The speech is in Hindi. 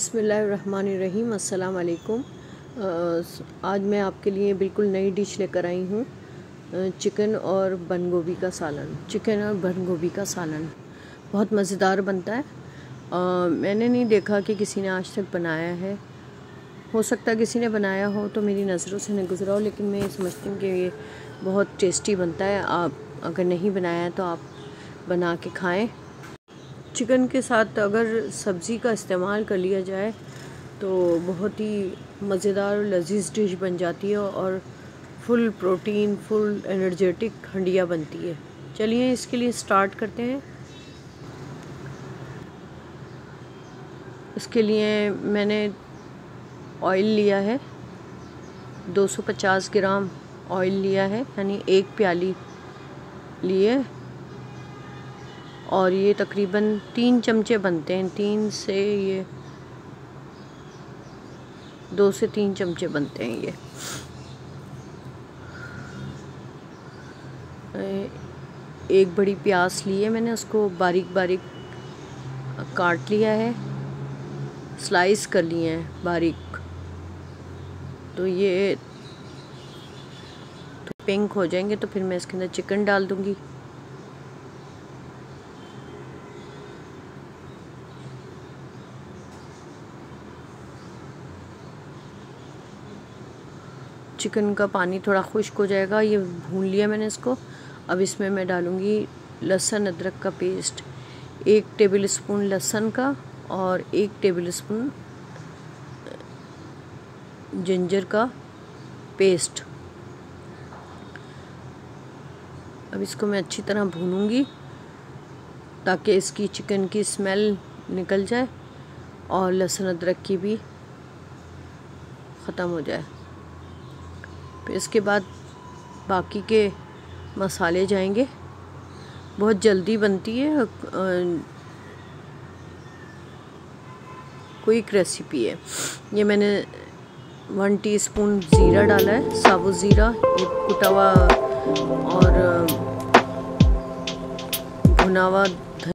बिस्मिल्लाहिर्रहमानिर्रहीम। अस्सलाम वालेकुम। आज मैं आपके लिए बिल्कुल नई डिश लेकर आई हूँ, चिकन और बंद गोभी का सालन। चिकन और बंद गोभी का सालन बहुत मज़ेदार बनता है। मैंने नहीं देखा कि किसी ने आज तक बनाया है। हो सकता है किसी ने बनाया हो तो मेरी नज़रों से नहीं गुजरा हो, लेकिन मैं समझती हूँ कि ये बहुत टेस्टी बनता है। आप अगर नहीं बनाया है तो आप बना के खाएँ। चिकन के साथ अगर सब्ज़ी का इस्तेमाल कर लिया जाए तो बहुत ही मज़ेदार और लजीज डिश बन जाती है और फुल प्रोटीन, फुल एनर्जेटिक हंडिया बनती है। चलिए इसके लिए स्टार्ट करते हैं। इसके लिए मैंने ऑयल लिया है, 250 ग्राम ऑयल लिया है, यानी 1 प्याली लिए, और ये तकरीबन 3 चमचे बनते हैं। 2 से 3 चमचे बनते हैं ये। एक बड़ी प्याज ली है मैंने, उसको बारीक बारीक काट लिया है, स्लाइस कर लिए हैं बारीक। तो ये तो पिंक हो जाएंगे तो फिर मैं इसके अंदर चिकन डाल दूंगी। चिकन का पानी थोड़ा खुश्क हो जाएगा, ये भून लिया मैंने इसको। अब इसमें मैं डालूँगी लहसुन अदरक का पेस्ट, 1 टेबल स्पून लहसुन का और 1 टेबल स्पून जिंजर का पेस्ट। अब इसको मैं अच्छी तरह भूनूंगी ताकि इसकी चिकन की स्मेल निकल जाए और लहसुन अदरक की भी ख़त्म हो जाए। फिर इसके बाद बाकी के मसाले जाएंगे। बहुत जल्दी बनती है, क्विक रेसिपी है। ये मैंने 1 टीस्पून ज़ीरा डाला है, साबुत ज़ीरा, ये कुटा हुआ और भुना हुआ